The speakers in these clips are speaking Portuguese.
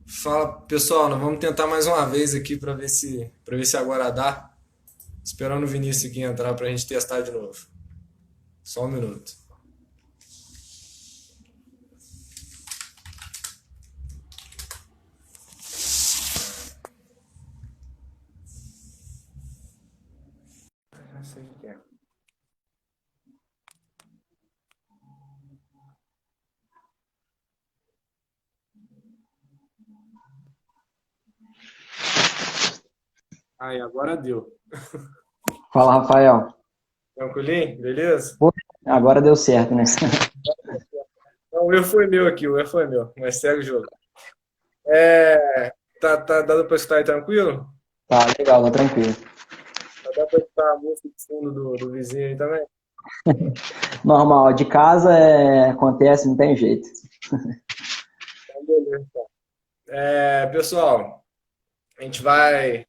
Fala, pessoal, nós vamos tentar mais uma vez aqui para ver se agora dá. Esperando o Vinícius aqui entrar para a gente testar de novo. Só um minuto. Já sei o que é. Aí, agora deu. Fala, Rafael. Tranquilinho? Beleza? Pô, agora deu certo, né? Não, o erro foi meu aqui, o erro foi meu, mas segue o jogo. É, tá dando para escutar aí tranquilo? Tá legal, tá tranquilo. Dá para escutar a música de fundo do vizinho aí também? Normal, de casa acontece, não tem jeito. Então, beleza. Então. Pessoal, a gente vai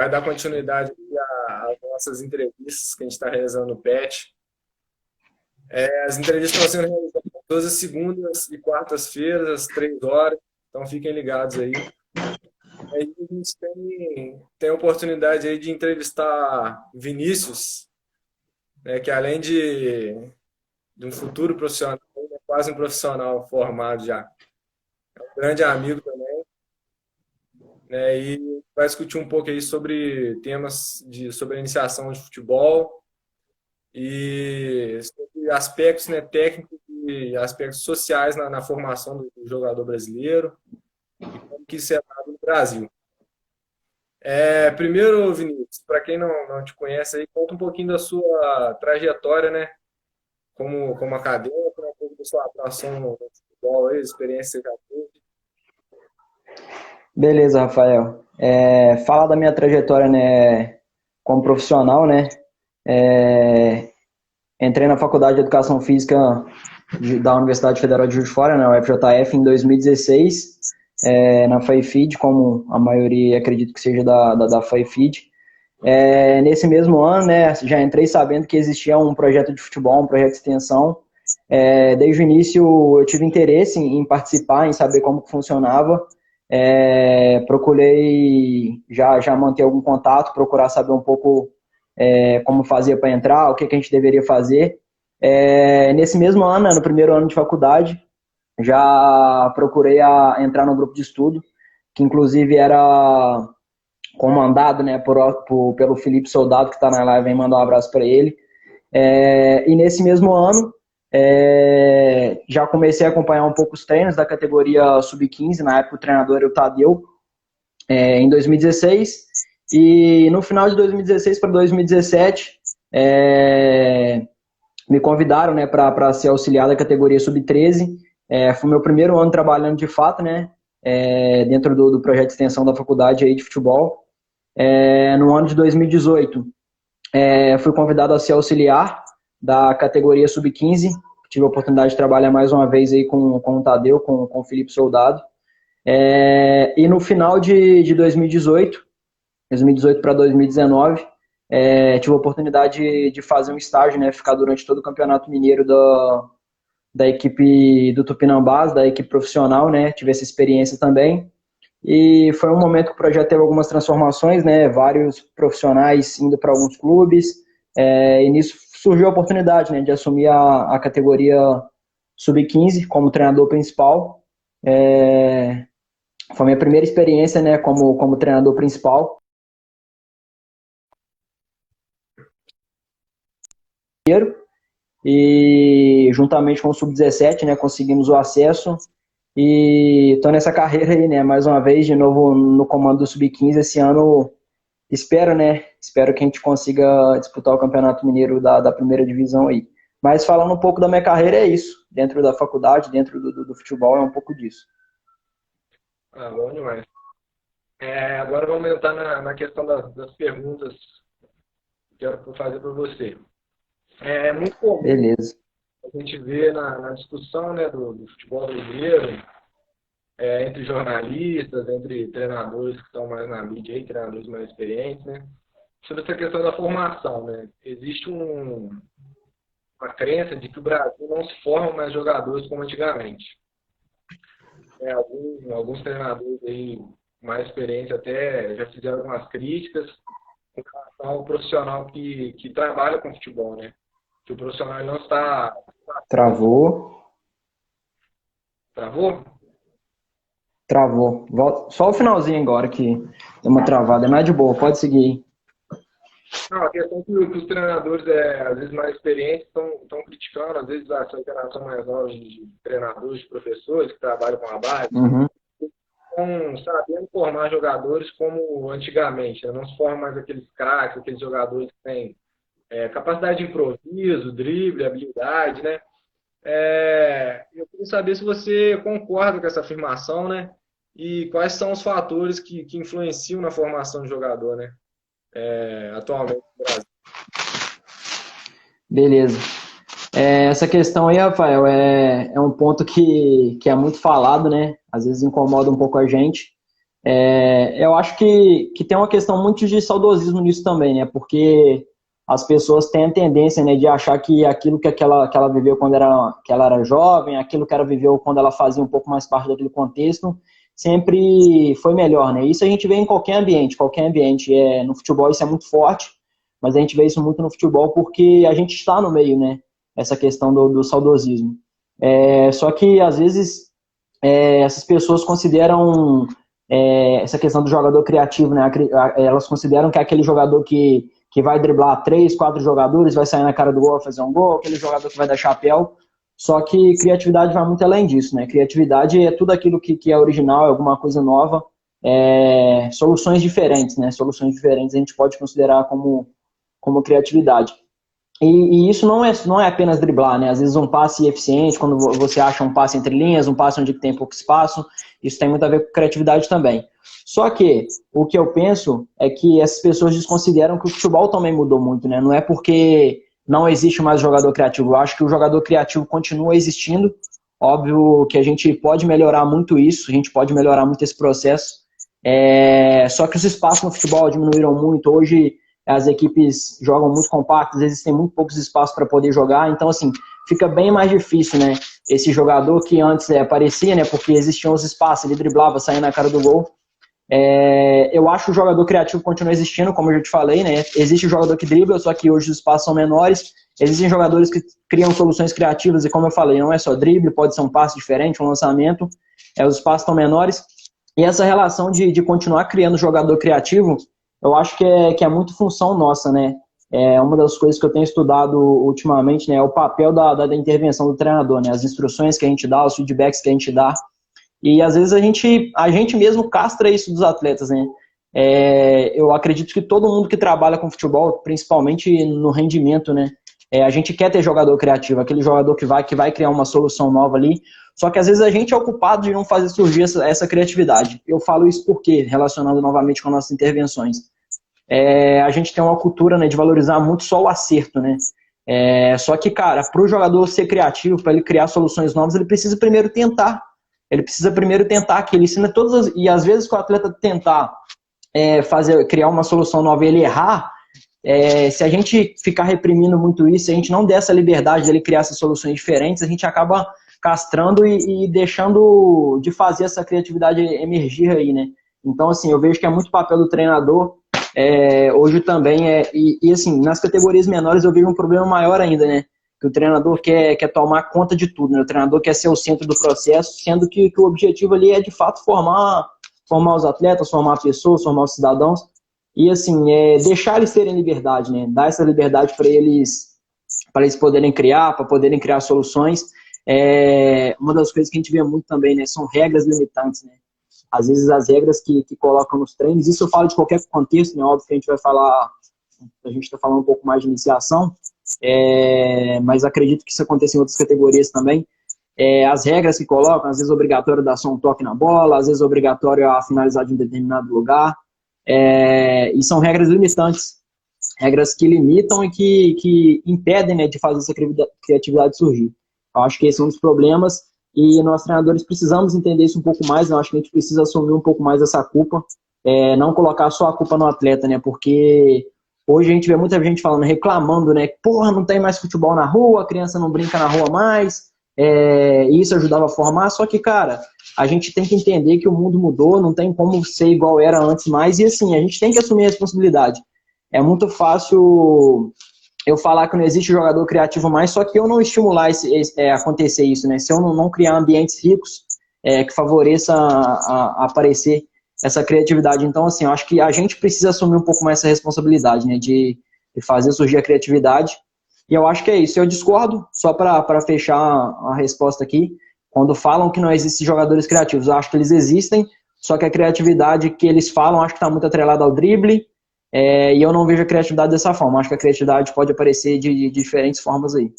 dar continuidade aqui às nossas entrevistas que a gente está realizando no PET. As entrevistas estão sendo realizadas todas as segundas e quartas-feiras, às 3 horas, então fiquem ligados aí. Aí a gente tem a oportunidade aí de entrevistar Vinícius, né, que além de um futuro profissional, ele é quase um profissional formado já. Um grande amigo também, né, e vai discutir um pouco aí sobre temas sobre a iniciação de futebol e sobre aspectos, né, técnicos e aspectos sociais na formação do jogador brasileiro e como que isso é dado no Brasil. Primeiro, Vinícius, para quem não te conhece aí, conta um pouquinho da sua trajetória, né, como acadêmico, né, um pouco da sua atuação no futebol, aí, experiência que você já teve. Beleza, Rafael. Falar da minha trajetória, né, como profissional, né? É, Entrei na Faculdade de Educação Física da Universidade Federal de Juiz de Fora, né, UFJF, em 2016, na FAIFID, como a maioria acredito que seja da FAIFID. Nesse mesmo ano, né, já entrei sabendo que existia um projeto de futebol, um projeto de extensão. Desde o início eu tive interesse em participar, em saber como funcionava. Procurei já manter algum contato, procurar saber um pouco como fazia para entrar, o que a gente deveria fazer. Nesse mesmo ano, né, no primeiro ano de faculdade, já procurei entrar no grupo de estudo, que inclusive era comandado, né, pelo Felipe Soldado, que está na live, mandar um abraço para ele. E nesse mesmo ano, já comecei a acompanhar um pouco os treinos da categoria sub-15, na época o treinador era o Tadeu, em 2016. E no final de 2016 para 2017, me convidaram, né, para ser auxiliar da categoria sub-13. Foi meu primeiro ano trabalhando de fato, né, dentro do projeto de extensão da faculdade aí de futebol. No ano de 2018, fui convidado a ser auxiliar da categoria sub-15. Tive a oportunidade de trabalhar mais uma vez aí com o Tadeu, com o Felipe Soldado. E no final de 2018 para 2019, tive a oportunidade de fazer um estágio, né, ficar durante todo o Campeonato Mineiro da equipe do Tupinambás, da equipe profissional, né, tive essa experiência também. E foi um momento que o projeto teve algumas transformações, né? Vários profissionais indo para alguns clubes. E nisso surgiu a oportunidade, né, de assumir a categoria sub-15 como treinador principal. É, Foi a minha primeira experiência, né, como treinador principal. E juntamente com o sub-17, né, conseguimos o acesso. E estou nessa carreira aí, né, mais uma vez, de novo no comando do sub-15 esse ano. Espero, né? Espero que a gente consiga disputar o Campeonato Mineiro da primeira divisão aí. Mas falando um pouco da minha carreira, é isso. Dentro da faculdade, dentro do futebol, é um pouco disso. Ah, bom demais. Agora vamos entrar na questão das perguntas que eu quero fazer para você. É muito comum Beleza. a gente ver na discussão, né, do futebol brasileiro, entre jornalistas, entre treinadores que estão mais na mídia e treinadores mais experientes, né, sobre essa questão da formação, né? Existe uma crença de que o Brasil não se forma mais jogadores como antigamente. né, alguns treinadores aí mais experientes até já fizeram algumas críticas com relação ao profissional que trabalha com futebol, né? Que o profissional não está... Travou, Travou? travou. Só o finalzinho agora que deu uma travada. Mas de boa, pode seguir. Não, a questão é que os treinadores, às vezes mais experientes, estão criticando, às vezes, essa geração mais nova de treinadores, de professores que trabalham com a base, Uhum. estão sabendo formar jogadores como antigamente, né? Não se formam mais aqueles craques, aqueles jogadores que têm capacidade de improviso, drible, habilidade, né? Eu queria saber se você concorda com essa afirmação, né? E quais são os fatores que influenciam na formação de jogador, né? Atualmente no Brasil. Beleza. Essa questão aí, Rafael, é um ponto que é muito falado, né? Às vezes incomoda um pouco a gente. Eu acho que tem uma questão muito de saudosismo nisso também, né? Porque as pessoas têm a tendência, né, de achar que aquilo que ela viveu quando que ela era jovem, aquilo que ela viveu quando ela fazia um pouco mais parte daquele contexto, sempre foi melhor, né? Isso a gente vê em qualquer ambiente, qualquer ambiente. No futebol isso é muito forte, mas a gente vê isso muito no futebol porque a gente está no meio, né? Essa questão do saudosismo. Só que, às vezes, essas pessoas consideram essa questão do jogador criativo, né? Elas consideram que é aquele jogador que vai driblar 3, 4 jogadores, vai sair na cara do gol, fazer um gol, aquele jogador que vai dar chapéu. Só que criatividade vai muito além disso, né? Criatividade é tudo aquilo que é original, é alguma coisa nova, soluções diferentes, né? Soluções diferentes a gente pode considerar como criatividade. E isso não é apenas driblar, né? Às vezes um passe eficiente, quando você acha um passe entre linhas, um passe onde tem pouco espaço, isso tem muito a ver com criatividade também. Só que o que eu penso é que essas pessoas desconsideram que o futebol também mudou muito, né? Não é porque não existe mais jogador criativo. Eu acho que o jogador criativo continua existindo. Óbvio que a gente pode melhorar muito isso, a gente pode melhorar muito esse processo. Só que os espaços no futebol diminuíram muito. Hoje as equipes jogam muito compactas, existem muito poucos espaços para poder jogar, então assim, fica bem mais difícil, né? Esse jogador que antes aparecia, né? Porque existiam os espaços, ele driblava, saía na cara do gol. Eu acho que o jogador criativo continua existindo, como eu já te falei, né? Existe o jogador que dribla, só que hoje os espaços são menores. Existem jogadores que criam soluções criativas, e como eu falei, não é só drible, pode ser um passe diferente, um lançamento, os espaços estão menores. E essa relação de continuar criando jogador criativo, eu acho que é muito função nossa, né? Uma das coisas que eu tenho estudado ultimamente, né, é o papel da intervenção do treinador, né? As instruções que a gente dá, os feedbacks que a gente dá. E às vezes a gente mesmo castra isso dos atletas, né? Eu acredito que todo mundo que trabalha com futebol, principalmente no rendimento, né? A gente quer ter jogador criativo, aquele jogador que vai criar uma solução nova ali. Só que às vezes a gente é o culpado de não fazer surgir essa criatividade. Eu falo isso porque, relacionando novamente com nossas intervenções, a gente tem uma cultura, né, de valorizar muito só o acerto, né? Só que, cara, para o jogador ser criativo, para ele criar soluções novas, ele precisa primeiro tentar. Ele precisa primeiro tentar, que ele ensina e às vezes que o atleta tentar criar uma solução nova e ele errar, se a gente ficar reprimindo muito isso, se a gente não der essa liberdade dele criar essas soluções diferentes, a gente acaba castrando e deixando de fazer essa criatividade emergir aí, né? Então, assim, eu vejo que é muito papel do treinador, hoje também, e assim, nas categorias menores eu vejo um problema maior ainda, né? Que o treinador quer tomar conta de tudo, né? O treinador quer ser o centro do processo, sendo que o objetivo ali é, de fato, formar os atletas, formar pessoas, formar os cidadãos, e assim, deixar eles terem liberdade, né? Dar essa liberdade para eles poderem criar, para poderem criar soluções. Uma das coisas que a gente vê muito também, né, são regras limitantes, né? Às vezes as regras que colocam nos treinos, isso eu falo de qualquer contexto, né? Óbvio que a gente está falando um pouco mais de iniciação, mas acredito que isso aconteça em outras categorias também. As regras que colocam, às vezes é obrigatório dar só um toque na bola, às vezes é obrigatório a finalizar de um determinado lugar, e são regras limitantes, regras que limitam e que impedem, né, de fazer essa criatividade surgir. Eu acho que esse é um dos problemas e nós treinadores precisamos entender isso um pouco mais. Eu acho que a gente precisa assumir um pouco mais essa culpa, não colocar só a culpa no atleta, né? Porque hoje a gente vê muita gente falando, reclamando, né? Porra, não tem mais futebol na rua, a criança não brinca na rua mais, e isso ajudava a formar, só que, cara, a gente tem que entender que o mundo mudou, não tem como ser igual era antes mais, e assim, a gente tem que assumir a responsabilidade. É muito fácil eu falar que não existe jogador criativo mais, só que eu não estimular acontecer isso, né? Se eu não criar ambientes ricos que favoreça a aparecer essa criatividade. Então, assim, eu acho que a gente precisa assumir um pouco mais essa responsabilidade, né? De fazer surgir a criatividade. E eu acho que é isso. Eu discordo, só para fechar a resposta aqui, quando falam que não existem jogadores criativos, eu acho que eles existem, só que a criatividade que eles falam, acho que está muito atrelada ao drible, e eu não vejo a criatividade dessa forma. Acho que a criatividade pode aparecer de diferentes formas aí.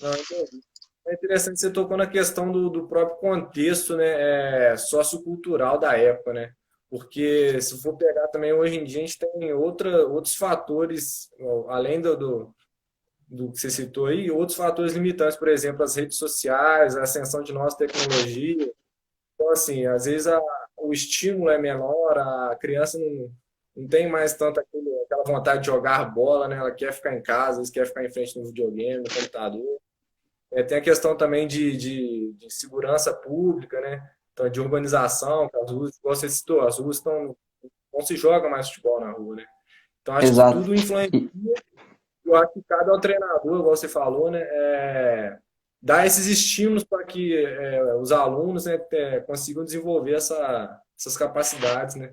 Não, entendi. É interessante, você tocou na questão do próprio contexto, né, sociocultural da época, né? Porque se for pegar também hoje em dia, a gente tem outros fatores, além do que você citou aí, outros fatores limitantes, por exemplo, as redes sociais, a ascensão de novas tecnologias. Então, assim, às vezes o estímulo é menor, a criança não tem mais tanto aquela vontade de jogar bola, né? Ela quer ficar em casa, às vezes quer ficar em frente no videogame, no computador. Tem a questão também de segurança pública, né? Então, de urbanização, que as ruas, igual você citou, as ruas não se joga mais futebol na rua, né? Então, acho que Exato. tudo influencia. Eu acho que cada treinador, igual você falou, né, dá esses estímulos para que os alunos, né, consigam desenvolver essas capacidades, né?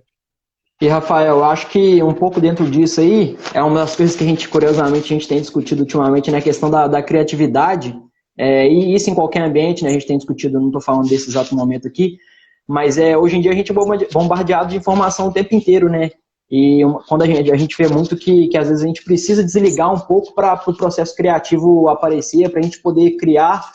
E, Rafael, eu acho que um pouco dentro disso aí, é uma das coisas que a gente, curiosamente, a gente tem discutido ultimamente, né, a questão da criatividade, e isso em qualquer ambiente, né, a gente tem discutido, não estou falando desse exato momento aqui, mas hoje em dia a gente é bombardeado de informação o tempo inteiro, né, e quando a gente vê muito que às vezes a gente precisa desligar um pouco para o processo criativo aparecer, para a gente poder criar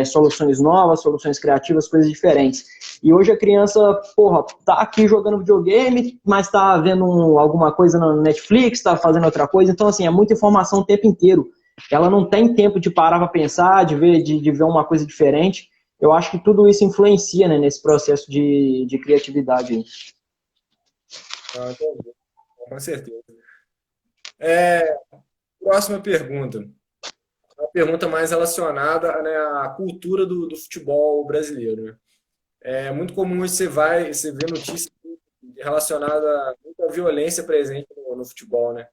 soluções novas, soluções criativas, coisas diferentes. E hoje a criança, porra, tá aqui jogando videogame, mas tá vendo alguma coisa no Netflix, tá fazendo outra coisa. Então, assim, é muita informação o tempo inteiro. Ela não tem tempo de parar para pensar, de ver uma coisa diferente. Eu acho que tudo isso influencia, né, nesse processo de criatividade aí. Ah, entendi. Com certeza. Próxima pergunta. Uma pergunta mais relacionada, né, à cultura do futebol brasileiro, né? É muito comum você vê notícias relacionadas à violência presente no futebol, né?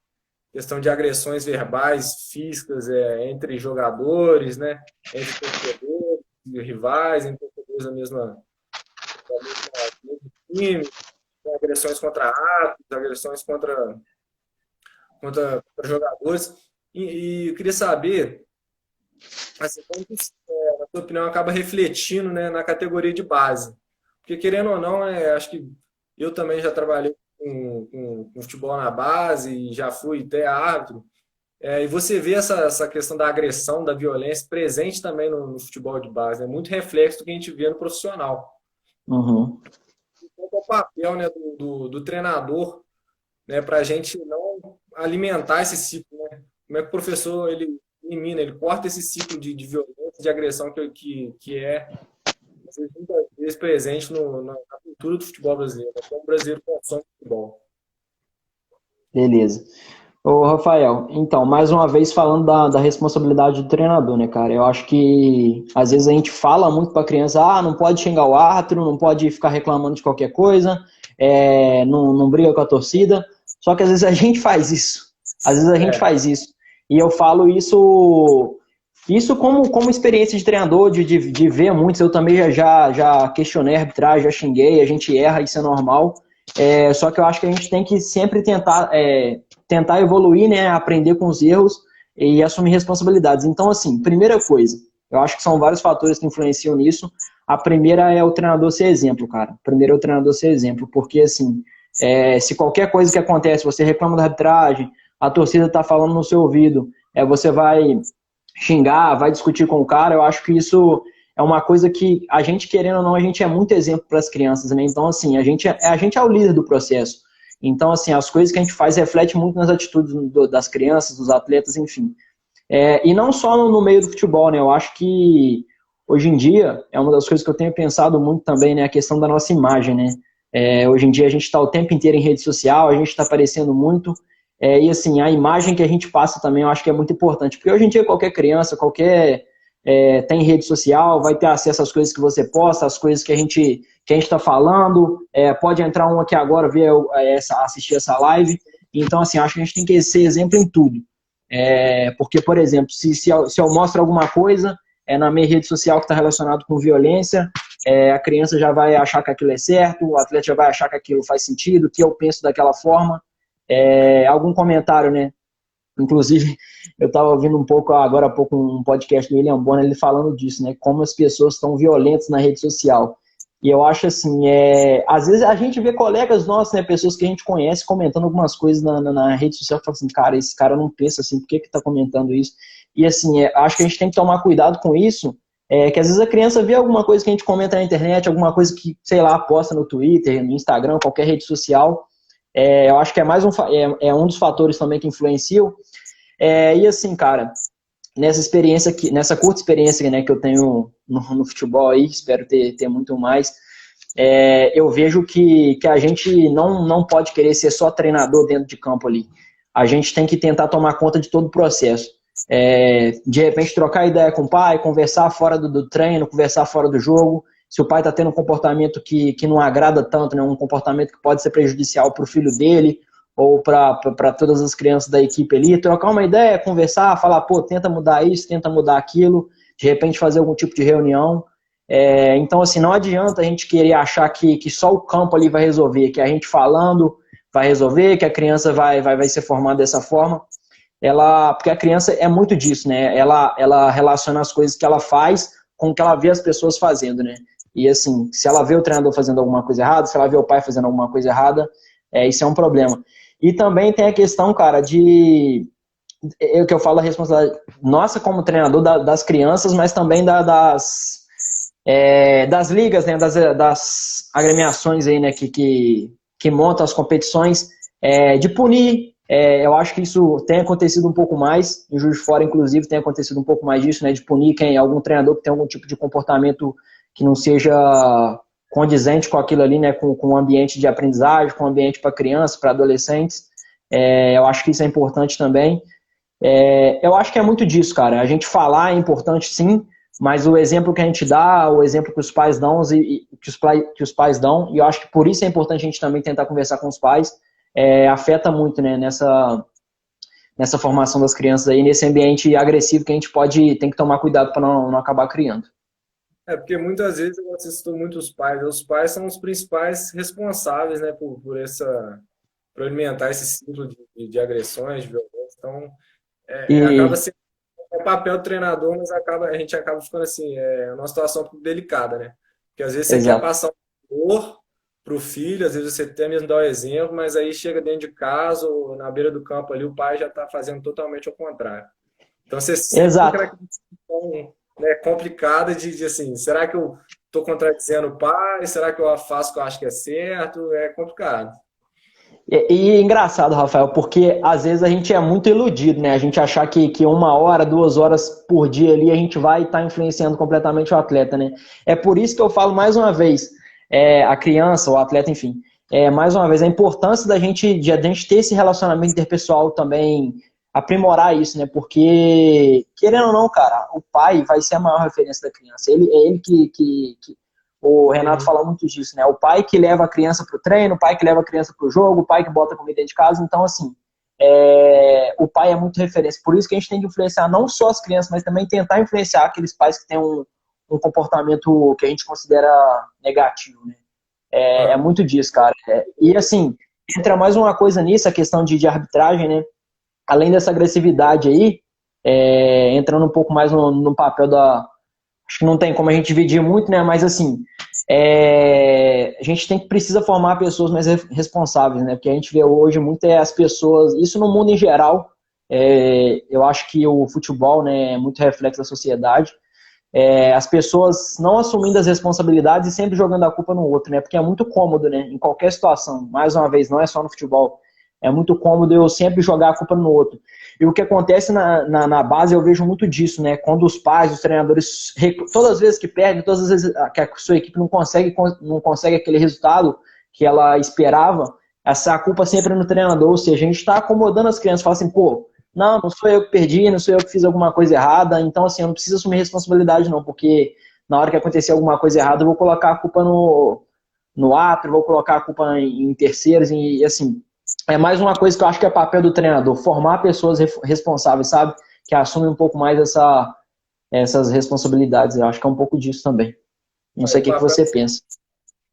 Questão de agressões verbais, físicas, entre jogadores, né? Entre torcedores, rivais, entre torcedores da mesma time, agressões contra árbitros, agressões contra jogadores. E eu queria saber, assim, como que isso, na sua opinião, acaba refletindo, né, na categoria de base. Porque, querendo ou não, acho que eu também já trabalhei com futebol na base e já fui até árbitro. E você vê essa questão da agressão, da violência presente também no futebol de base. É muito reflexo do que a gente vê no profissional. Uhum. Qual é o papel, né, do treinador, né, para a gente não alimentar esse ciclo, né? Como é que o professor ele elimina, ele corta esse ciclo de violência, de agressão que é muitas vezes presente na cultura do futebol brasileiro, né? Como o brasileiro consome futebol. Beleza. Ô, Rafael, então, mais uma vez falando da responsabilidade do treinador, né, cara? Eu acho que às vezes a gente fala muito pra criança, não pode xingar o árbitro, não pode ficar reclamando de qualquer coisa, não briga com a torcida. Só que às vezes a gente faz isso. Às vezes a gente faz isso. E eu falo isso como experiência de treinador, de ver muitos. Eu também já questionei a arbitragem, já xinguei, a gente erra, isso é normal. Só que eu acho que a gente tem que sempre tentar evoluir, né, aprender com os erros e assumir responsabilidades. Então, assim, primeira coisa, eu acho que são vários fatores que influenciam nisso. A primeira é o treinador ser exemplo, cara. Primeiro é o treinador ser exemplo, porque, assim, se qualquer coisa que acontece, você reclama da arbitragem, a torcida está falando no seu ouvido, você vai xingar, vai discutir com o cara, eu acho que isso é uma coisa que a gente, querendo ou não, a gente é muito exemplo para as crianças, né? Então, assim, a gente é o líder do processo. Então, assim, as coisas que a gente faz refletem muito nas atitudes das crianças, dos atletas, enfim. E não só no meio do futebol, né? Eu acho que hoje em dia é uma das coisas que eu tenho pensado muito também, né? A questão da nossa imagem, né? Hoje em dia a gente está o tempo inteiro em rede social, a gente está aparecendo muito. E assim, a imagem que a gente passa também eu acho que é muito importante. Porque hoje em dia qualquer criança, qualquer tem rede social, vai ter acesso às coisas que você posta, às coisas que a gente está falando, pode entrar um aqui agora, ver assistir essa live. Então, assim, acho que a gente tem que ser exemplo em tudo. Porque, por exemplo, se eu mostro alguma coisa na minha rede social que está relacionado com violência, a criança já vai achar que aquilo é certo, o atleta já vai achar que aquilo faz sentido, que eu penso daquela forma. Algum comentário, né? Inclusive, eu estava ouvindo agora há pouco, um podcast do William Bonner, ele falando disso, né? Como as pessoas estão violentas na rede social. E eu acho assim, às vezes a gente vê colegas nossos, né, pessoas que a gente conhece, comentando algumas coisas na rede social, que fala assim, cara, esse cara não pensa assim, por que está comentando isso? E assim, acho que a gente tem que tomar cuidado com isso, que às vezes a criança vê alguma coisa que a gente comenta na internet, alguma coisa que, sei lá, posta no Twitter, no Instagram, qualquer rede social. Eu acho que um dos fatores também que influenciam. E assim, cara, nessa curta experiência, né, que eu tenho no futebol aí, espero ter muito mais, eu vejo que a gente não pode querer ser só treinador dentro de campo ali. A gente tem que tentar tomar conta de todo o processo. De repente trocar ideia com o pai, conversar fora do treino, conversar fora do jogo. Se o pai está tendo um comportamento que não agrada tanto, né, um comportamento que pode ser prejudicial para o filho dele, ou para todas as crianças da equipe ali, trocar uma ideia, conversar, falar, pô, tenta mudar isso, tenta mudar aquilo, de repente fazer algum tipo de reunião. Então, assim, não adianta a gente querer achar que só o campo ali vai resolver, que a gente falando vai resolver, que a criança vai ser formada dessa forma. Porque a criança é muito disso, né? Ela relaciona as coisas que ela faz com o que ela vê as pessoas fazendo, né? E, assim, se ela vê o treinador fazendo alguma coisa errada, se ela vê o pai fazendo alguma coisa errada, isso é um problema. E também tem a questão, cara, que eu falo a responsabilidade nossa como treinador das crianças, mas também das ligas, né, das agremiações aí, né, que montam as competições, de punir. Eu acho que isso tem acontecido um pouco mais, em Juiz de Fora, inclusive, tem acontecido um pouco mais disso, né, de punir algum treinador que tem algum tipo de comportamento que não seja condizente com aquilo ali, né, com o ambiente de aprendizagem, com o ambiente para crianças, para adolescentes. Eu acho que isso é importante também. Eu acho que é muito disso, cara. A gente falar é importante, sim, mas o exemplo que a gente dá, o exemplo que os pais dão, que os pais dão, e eu acho que por isso é importante a gente também tentar conversar com os pais, afeta muito, né, nessa formação das crianças aí, nesse ambiente agressivo que a gente tem que tomar cuidado para não acabar criando. Porque muitas vezes eu assisto muitos pais. Os pais são os principais responsáveis, né, por alimentar esse ciclo de agressões, de violência. Então, acaba E, sendo papel do treinador, mas a gente acaba ficando assim, numa situação um pouco delicada, né? Porque às vezes você quer exato. passar um valor para o filho, às vezes você até mesmo dá o exemplo, mas aí chega dentro de casa ou na beira do campo ali, o pai já está fazendo totalmente ao contrário. Então você sempre fica Exato. naquela situação, né, complicada de assim, será que eu estou contradizendo o pai? Será que eu faço o que eu acho que é certo? É complicado. E é engraçado, Rafael, porque às vezes a gente é muito iludido, né? A gente achar que 1 hora, 2 horas por dia ali a gente vai estar influenciando completamente o atleta, né? É por isso que eu falo mais uma vez, a criança, o atleta, enfim, mais uma vez, a importância da gente ter esse relacionamento interpessoal também, aprimorar isso, né? Porque, querendo ou não, cara, o pai vai ser a maior referência da criança. É ele que o Renato Uhum. fala muito disso, né? O pai que leva a criança para o treino, o pai que leva a criança para o jogo, o pai que bota comida dentro de casa. Então, assim, o pai é muito referência. Por isso que a gente tem que influenciar não só as crianças, mas também tentar influenciar aqueles pais que têm um comportamento que a gente considera negativo, né? É Ah, muito disso, cara. E, assim, entra mais uma coisa nisso, a questão de arbitragem, né? Além dessa agressividade aí, entrando um pouco mais no papel acho que não tem como a gente dividir muito, né? Mas assim, a gente precisa formar pessoas mais responsáveis, né? Porque a gente vê hoje muito as pessoas, isso no mundo em geral, eu acho que o futebol, né, é muito reflexo da sociedade. As pessoas não assumindo as responsabilidades e sempre jogando a culpa no outro, né? Porque é muito cômodo, né? Em qualquer situação, mais uma vez, não é só no futebol. É muito cômodo eu sempre jogar a culpa no outro. E o que acontece na base, eu vejo muito disso, né? Quando os pais, os treinadores, todas as vezes que perdem, todas as vezes que a sua equipe não consegue aquele resultado que ela esperava, essa culpa sempre é no treinador. Ou seja, a gente está acomodando as crianças, fala assim, pô, não sou eu que perdi, não sou eu que fiz alguma coisa errada, então assim, eu não preciso assumir responsabilidade não, porque na hora que acontecer alguma coisa errada, eu vou colocar a culpa no árbitro, vou colocar a culpa em terceiros, e assim, é mais uma coisa que eu acho que é papel do treinador, formar pessoas responsáveis, sabe? Que assumem um pouco mais essas responsabilidades, eu acho que é um pouco disso também. Não sei O o que papel, você pensa.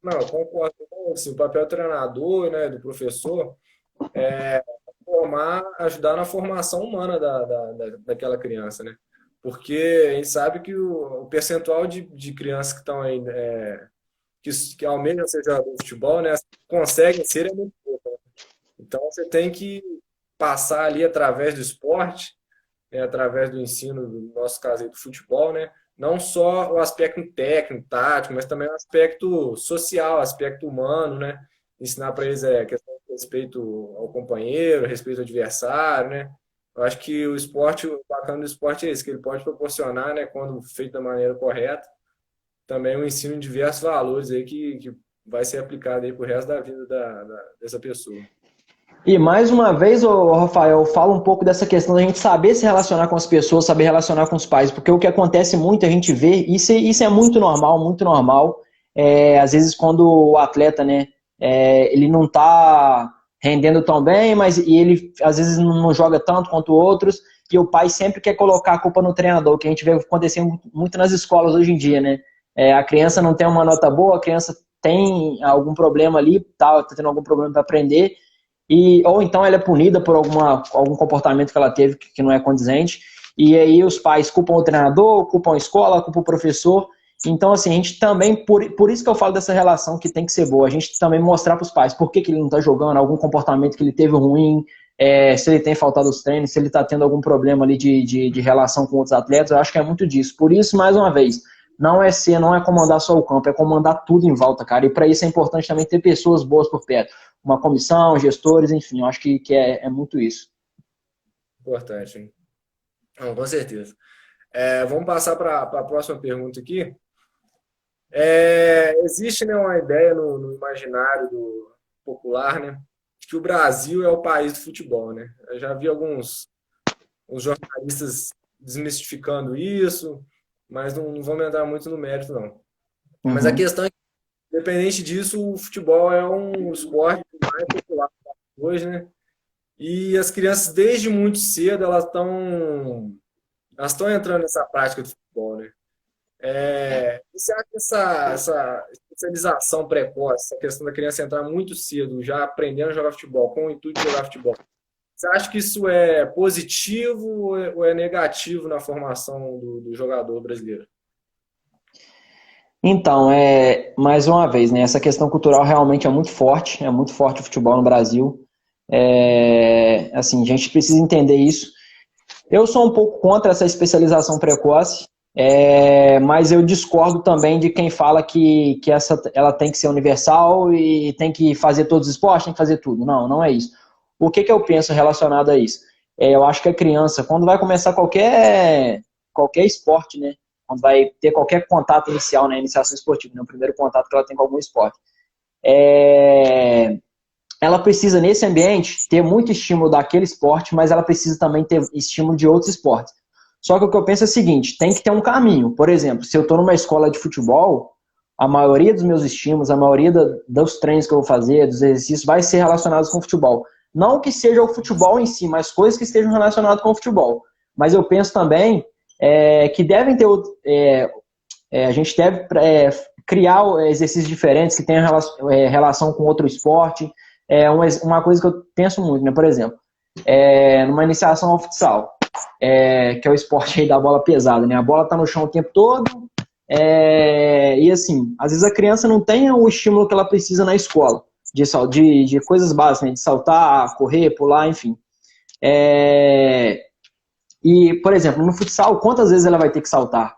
não, eu concordo com você. O papel do treinador, né, do professor, é formar, ajudar na formação humana daquela criança, né? Porque a gente sabe que o percentual de crianças que estão aí, que almejam ser jogador de futebol, né, conseguem ser é muito pouco, né? Então você tem que passar ali através do esporte, né, através do ensino, do nosso caso aí, do futebol, né? Não só o aspecto técnico, tático, mas também o aspecto social, o aspecto humano, né? Ensinar para eles questão de respeito ao companheiro, respeito ao adversário, né? Eu acho que o esporte, o bacana do esporte é isso, que ele pode proporcionar, né, quando feito da maneira correta, também o ensino de diversos valores aí que vai ser aplicado aí pro resto da vida dessa pessoa. E mais uma vez, ô, Rafael, fala um pouco dessa questão da gente saber se relacionar com as pessoas, saber relacionar com os pais, porque o que acontece muito, a gente vê, isso é muito normal, muito normal. Às vezes quando o atleta, né, ele não está rendendo tão bem, mas e ele às vezes não joga tanto quanto outros, e o pai sempre quer colocar a culpa no treinador, que a gente vê acontecendo muito nas escolas hoje em dia, né? A criança não tem uma nota boa, a criança tem algum problema ali, tá tendo algum problema para aprender, ou então ela é punida por algum comportamento que ela teve que não é condizente, e aí os pais culpam o treinador, culpam a escola, culpam o professor. Então, assim, a gente também, por isso que eu falo dessa relação que tem que ser boa, a gente também mostrar para os pais por que ele não está jogando, algum comportamento que ele teve ruim, se ele tem faltado os treinos, se ele está tendo algum problema ali de relação com outros atletas, eu acho que é muito disso. Por isso, mais uma vez, não é comandar só o campo, é comandar tudo em volta, cara. E para isso é importante também ter pessoas boas por perto. Uma comissão, gestores, enfim, eu acho que é muito isso. Importante, hein? Não, com certeza. Vamos passar para a próxima pergunta aqui. Existe, né, uma ideia no imaginário popular, né, de que o Brasil é o país do futebol, né? Eu já vi alguns uns jornalistas desmistificando isso, mas não vamos entrar muito no mérito, não. Mas a Uhum. questão é que, independente disso, o futebol é um esporte mais popular hoje, né? E as crianças, desde muito cedo, elas estão entrando nessa prática do futebol, né? E você acha que essa especialização precoce, essa questão da criança entrar muito cedo, já aprendendo a jogar futebol, com o intuito de jogar futebol, você acha que isso é positivo ou é negativo na formação do jogador brasileiro? Então, mais uma vez, né, essa questão cultural realmente é muito forte o futebol no Brasil. Assim, a gente precisa entender isso. Eu sou um pouco contra essa especialização precoce, mas eu discordo também de quem fala que ela tem que ser universal e tem que fazer todos os esportes, tem que fazer tudo. Não, não é isso. O que eu penso relacionado a isso? Eu acho que a criança, quando vai começar qualquer esporte, né? Quando vai ter qualquer contato inicial, né? Iniciação esportiva, né? O primeiro contato que ela tem com algum esporte. É, Ela precisa, nesse ambiente, ter muito estímulo daquele esporte, mas ela precisa também ter estímulo de outros esportes. Só que o que eu penso é o seguinte, tem que ter um caminho. Por exemplo, se eu estou numa escola de futebol, a maioria dos meus estímulos, a maioria dos treinos que eu vou fazer, dos exercícios, vai ser relacionados com o futebol. Não que seja o futebol em si, mas coisas que estejam relacionadas com o futebol. Mas eu penso também que devem ter... a gente deve criar exercícios diferentes que tenham relação com outro esporte. Uma coisa que eu penso muito, né? Por exemplo, numa iniciação ao futsal, que é o esporte aí da bola pesada, né? A bola está no chão o tempo todo, e assim, às vezes a criança não tem o estímulo que ela precisa na escola, de coisas básicas, né? De saltar, correr, pular, enfim. E, por exemplo, no futsal, quantas vezes ela vai ter que saltar?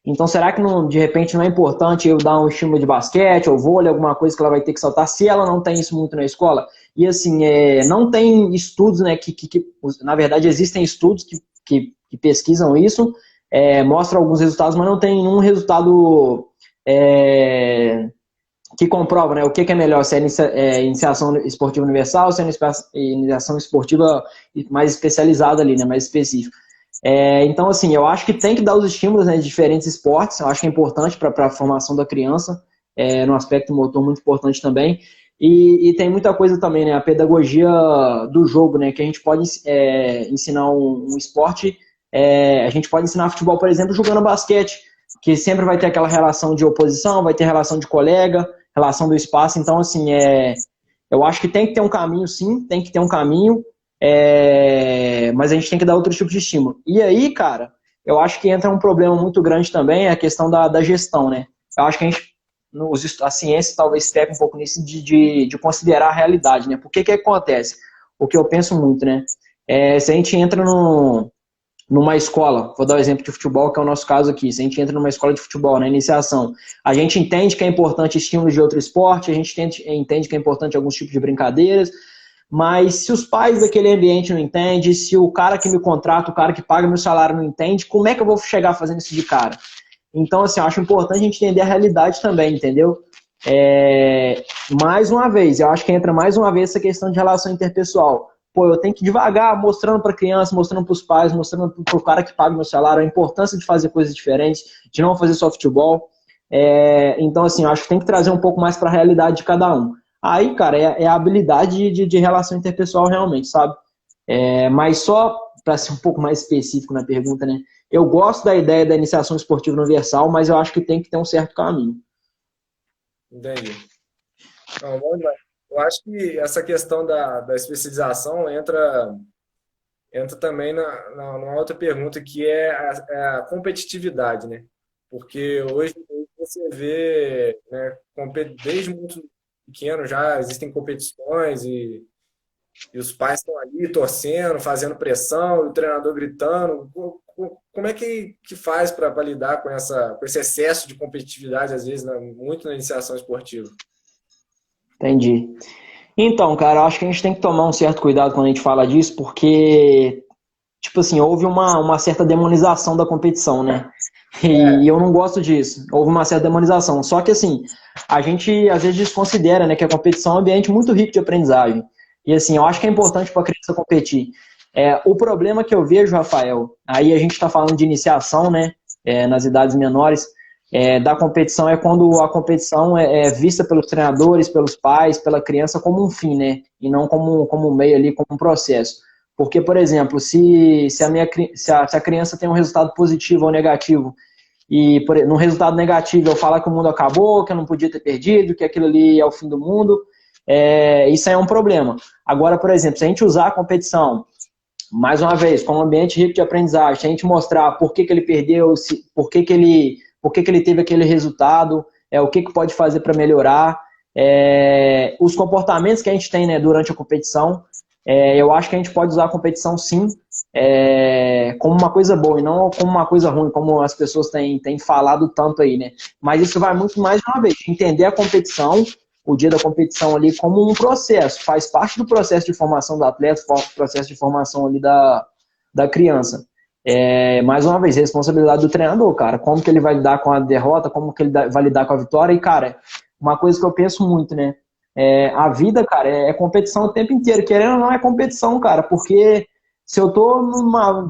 Então, será que de repente não é importante eu dar um estímulo de basquete ou vôlei, alguma coisa que ela vai ter que saltar, se ela não tem isso muito na escola? E assim, não tem estudos, né, na verdade existem estudos que pesquisam isso, mostram alguns resultados, mas não tem nenhum resultado que comprova, né, o que é melhor, se é iniciação esportiva universal, ou se é iniciação esportiva mais especializada ali, né, mais específica. Então, assim, eu acho que tem que dar os estímulos, né, de diferentes esportes, eu acho que é importante para a formação da criança, no aspecto motor muito importante também, e tem muita coisa também, né, a pedagogia do jogo, né, que a gente pode ensinar um esporte, a gente pode ensinar futebol, por exemplo, jogando basquete, que sempre vai ter aquela relação de oposição, vai ter relação de colega, relação do espaço, então, assim, eu acho que tem que ter um caminho, sim, tem que ter um caminho, mas a gente tem que dar outro tipo de estímulo. E aí, cara, eu acho que entra um problema muito grande também, a questão da gestão, né? Eu acho que a ciência talvez pegue um pouco nisso de considerar a realidade, né? Porque que acontece? O que eu penso muito, né? Se a gente entra numa escola, vou dar o exemplo de futebol, que é o nosso caso aqui, se a gente entra numa escola de futebol, na iniciação, a gente entende que é importante estímulos de outro esporte, a gente entende que é importante alguns tipos de brincadeiras, mas se os pais daquele ambiente não entendem, se o cara que me contrata, o cara que paga meu salário não entende, como é que eu vou chegar fazendo isso de cara? Então, assim, eu acho importante a gente entender a realidade também, entendeu? Mais uma vez, eu acho que entra mais uma vez essa questão de relação interpessoal. Pô, eu tenho que ir devagar, mostrando para a criança, mostrando para os pais, mostrando para o cara que paga meu salário a importância de fazer coisas diferentes, de não fazer só futebol. Então, assim, eu acho que tem que trazer um pouco mais para a realidade de cada um. Aí, cara, é a habilidade de relação interpessoal realmente, sabe? Mas só para ser um pouco mais específico na pergunta, né? Eu gosto da ideia da iniciação esportiva universal, mas eu acho que tem que ter um certo caminho. Entendi. Não, bom demais. Eu acho que essa questão da especialização entra também numa outra pergunta, que é a competitividade, né? Porque hoje você vê, né, desde muito pequeno já existem competições e os pais estão ali torcendo, fazendo pressão, e o treinador gritando. Como é que faz para lidar com esse excesso de competitividade, às vezes, muito na iniciação esportiva? Entendi. Então, cara, eu acho que a gente tem que tomar um certo cuidado quando a gente fala disso, porque, tipo assim, houve uma certa demonização da competição, né? E eu não gosto disso. Houve uma certa demonização. Só que, assim, a gente às vezes desconsidera, né, que a competição é um ambiente muito rico de aprendizagem. E, assim, eu acho que é importante para a criança competir. O problema que eu vejo, Rafael, aí a gente está falando de iniciação, né, nas idades menores, da competição é quando a competição é vista pelos treinadores, pelos pais, pela criança como um fim, né? E não como um meio ali, como um processo. Porque, por exemplo, se a criança tem um resultado positivo ou negativo, e no resultado negativo eu falar que o mundo acabou, que eu não podia ter perdido, que aquilo ali é o fim do mundo, isso aí é um problema. Agora, por exemplo, se a gente usar a competição, mais uma vez, como um ambiente rico de aprendizagem, se a gente mostrar por que ele perdeu, por que ele teve aquele resultado, o que pode fazer para melhorar, os comportamentos que a gente tem, né, durante a competição, eu acho que a gente pode usar a competição sim, como uma coisa boa e não como uma coisa ruim, como as pessoas têm falado tanto aí, né? Mas isso vai muito mais uma vez, entender a competição, o dia da competição ali como um processo, faz parte do processo de formação do atleta, processo de formação ali da criança. Mais uma vez, responsabilidade do treinador, cara. Como que ele vai lidar com a derrota, como que ele vai lidar com a vitória. E, cara, uma coisa que eu penso muito, né? A vida, cara, é competição o tempo inteiro. Querendo ou não, é competição, cara. Porque se eu tô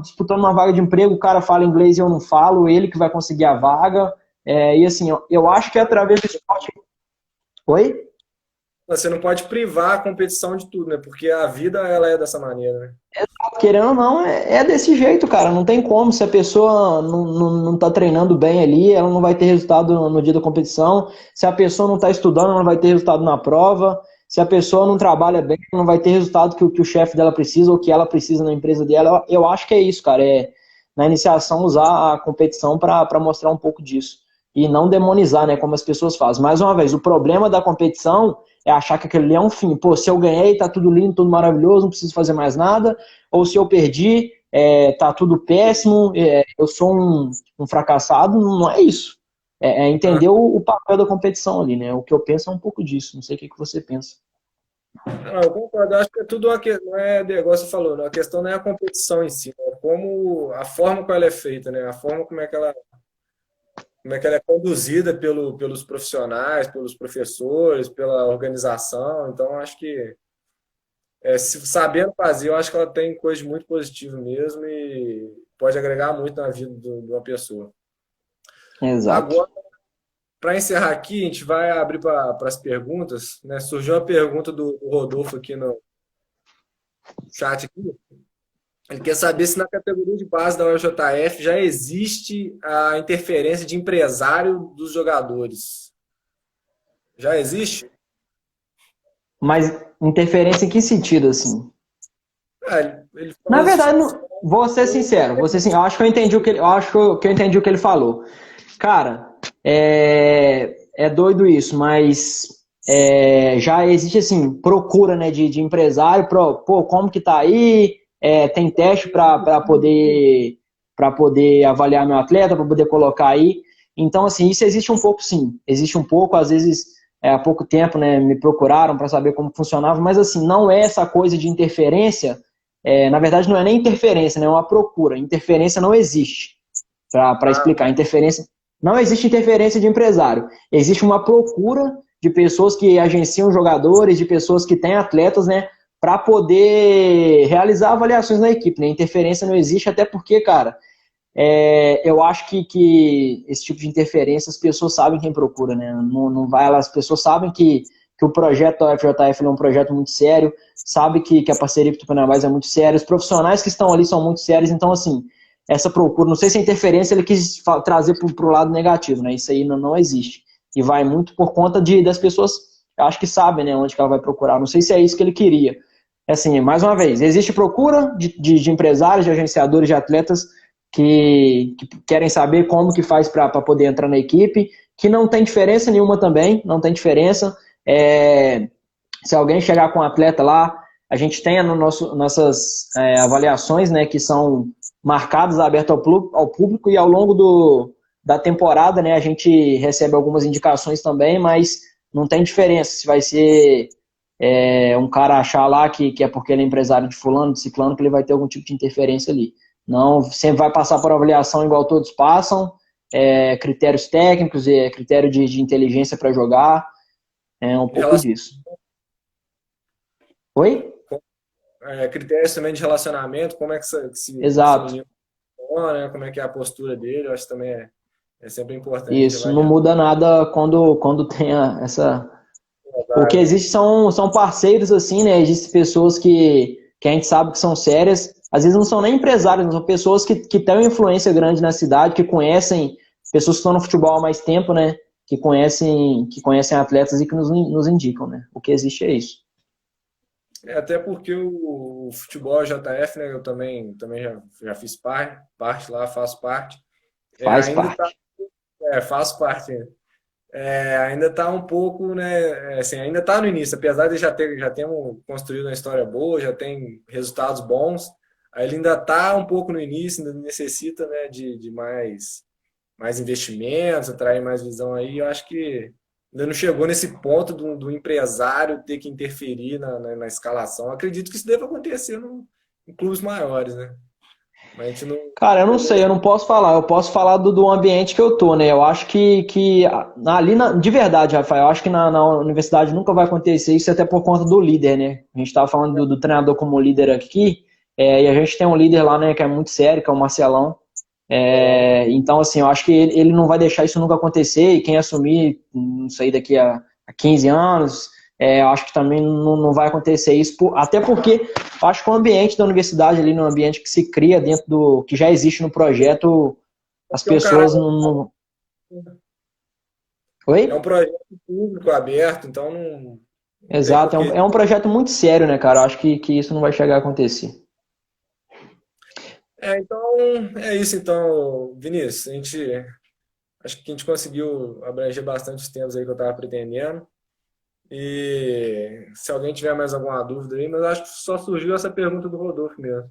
disputando uma vaga de emprego, o cara fala inglês e eu não falo, ele que vai conseguir a vaga. E assim, eu acho que através do esporte... Oi? Você não pode privar a competição de tudo, né? Porque a vida, ela é dessa maneira, né? Querendo ou não, é desse jeito, cara. Não tem como. Se a pessoa não tá treinando bem ali, ela não vai ter resultado no dia da competição. Se a pessoa não tá estudando, ela não vai ter resultado na prova. Se a pessoa não trabalha bem, ela não vai ter resultado que o chefe dela precisa ou que ela precisa na empresa dela. Eu acho que é isso, cara. Na iniciação, usar a competição para mostrar um pouco disso. E não demonizar, né? Como as pessoas fazem. Mais uma vez, o problema da competição é achar que aquele ali é um fim. Pô, se eu ganhei, tá tudo lindo, tudo maravilhoso, não preciso fazer mais nada. Ou se eu perdi, tá tudo péssimo, eu sou um fracassado. Não é isso. Ah, Entender o papel da competição ali, né? O que eu penso é um pouco disso. Não sei o que você pensa. não, eu concordo. Eu acho que é tudo não é negócio, você falou, né? A questão não é a competição em si, né? É como a forma como ela é feita, né? A forma como é que ela como é que ela é conduzida pelos profissionais, pelos professores, pela organização. Então, acho que sabendo fazer, eu acho que ela tem coisas muito positivas mesmo e pode agregar muito na vida de uma pessoa. Exato. Agora, para encerrar aqui, a gente vai abrir para as perguntas, né? Surgiu uma pergunta do Rodolfo aqui no chat aqui. Ele quer saber se na categoria de base da UJF já existe a interferência de empresário dos jogadores. Já existe? Mas interferência em que sentido, assim? Ele Na fala assim, verdade, vou ser sincero, eu acho que eu entendi o que ele, eu acho que eu entendi o que ele falou. Cara, é doido isso, mas já existe assim procura, né, de empresário, pô, como que tá aí? Tem teste para poder avaliar meu atleta, para poder colocar aí. Então, assim, isso existe um pouco, sim. Existe um pouco, às vezes há pouco tempo, né, me procuraram para saber como funcionava, mas assim, não é essa coisa de interferência. Na verdade, não é nem interferência, né, é uma procura. Interferência não existe. Para ah, explicar, interferência não existe interferência de empresário. Existe uma procura de pessoas que agenciam jogadores, de pessoas que têm atletas, né, para poder realizar avaliações na equipe. Né? Interferência não existe, até porque, cara, eu acho que esse tipo de interferência as pessoas sabem quem procura, né? Não vai lá, as pessoas sabem que o projeto da FJF é um projeto muito sério, sabe que a parceria com o Tupinambás é muito séria, os profissionais que estão ali são muito sérios, então, assim, essa procura, não sei se a interferência ele quis trazer para o lado negativo, né? Isso aí não existe. E vai muito por conta das pessoas, acho que sabem, né, onde que ela vai procurar. Não sei se é isso que ele queria. Assim, mais uma vez, existe procura de empresários, de agenciadores, de atletas que querem saber como que faz para poder entrar na equipe, que não tem diferença nenhuma também, não tem diferença. Se alguém chegar com um atleta lá, a gente tem no nossas avaliações, né, que são marcadas, abertas ao público, e ao longo da temporada, né, a gente recebe algumas indicações também, mas não tem diferença se vai ser um cara achar lá que é porque ele é empresário de fulano, de ciclano, que ele vai ter algum tipo de interferência ali. Não, sempre vai passar por avaliação igual todos passam, critérios técnicos, critério de inteligência para jogar, é um em pouco relação disso. Oi? critérios também de relacionamento, como é que esse Exato. menino funciona, né? Como é que é a postura dele, eu acho que também é sempre importante a gente Isso, não avaliar. muda nada quando tem essa. O que existe são parceiros, assim, né? Existem pessoas que a gente sabe que são sérias, às vezes não são nem empresários, não são pessoas que têm uma influência grande na cidade, que conhecem pessoas que estão no futebol há mais tempo, né? Que conhecem atletas e que nos indicam, né? O que existe é isso. Até porque o futebol JF, né, eu também já fiz parte lá, faço parte. Faz Ainda tá, parte. faço parte. Ainda está um pouco, né? Assim, ainda está no início, apesar de já termos construído uma história boa, já tem resultados bons, ele ainda está um pouco no início, ainda necessita, né, de mais investimentos, atrair mais visão aí. Eu acho que ainda não chegou nesse ponto do empresário ter que interferir na escalação. Eu acredito que isso deva acontecer em clubes maiores, né? Mas a gente não Cara, eu não pegou sei, esse. eu não posso falar. Eu posso falar do ambiente que eu tô, né? Eu acho que ali, de verdade, Rafael, eu acho que na universidade nunca vai acontecer isso, até por conta do líder, né? A gente estava falando do treinador como líder aqui, e a gente tem um líder lá, né, que é muito sério, que é o Marcelão. Então, assim, eu acho que ele não vai deixar isso nunca acontecer, e quem assumir, não sei, daqui a 15 anos, eu acho que também não vai acontecer isso, até porque eu acho que o ambiente da universidade ali, no ambiente que se cria dentro que já existe no projeto, as É um pessoas caráter, não. é um Oi? projeto público aberto, então não tem Exato, porquê. é um projeto muito sério, né, cara? Eu acho que isso não vai chegar a acontecer. Então, é isso então, Vinícius. Acho que a gente conseguiu abranger bastante os temas aí que eu estava pretendendo. E se alguém tiver mais alguma dúvida aí, mas acho que só surgiu essa pergunta do Rodolfo mesmo.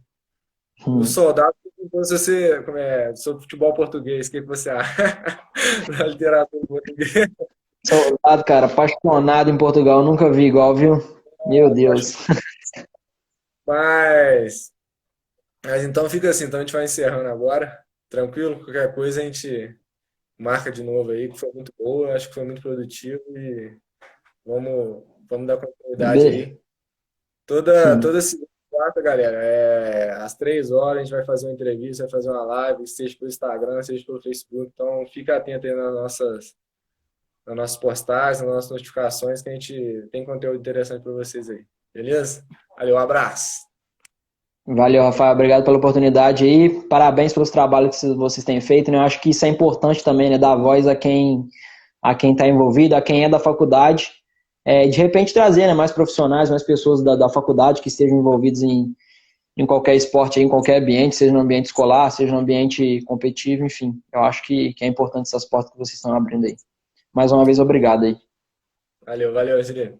O Hum. soldado perguntou se você, sobre futebol português, o que você acha da literatura portuguesa? Soldado, cara, apaixonado em Portugal, nunca vi igual, viu? Meu Deus. Mas, mas então fica assim, então a gente vai encerrando agora. Tranquilo? Qualquer coisa a gente marca de novo aí, que foi muito boa, acho que foi muito produtivo e vamos dar continuidade aí. Toda Sim. segunda e quarta, galera, às 3 horas a gente vai fazer uma entrevista, vai fazer uma live, seja pelo Instagram, seja pelo Facebook. Então, fica atento aí nas nossas postagens, nas nossas notificações, que a gente tem conteúdo interessante para vocês aí. Beleza? Valeu, um abraço. Valeu, Rafael. Obrigado pela oportunidade aí. Parabéns pelos trabalhos que vocês têm feito, né? Eu acho que isso é importante também, né? Dar voz a quem está envolvido, a quem é da faculdade. De repente trazer, né, mais profissionais, mais pessoas da faculdade que estejam envolvidos em qualquer esporte, aí, em qualquer ambiente, seja no ambiente escolar, seja no ambiente competitivo, enfim. Eu acho que é importante essas portas que vocês estão abrindo aí. Mais uma vez, obrigado aí. Valeu, Juliano.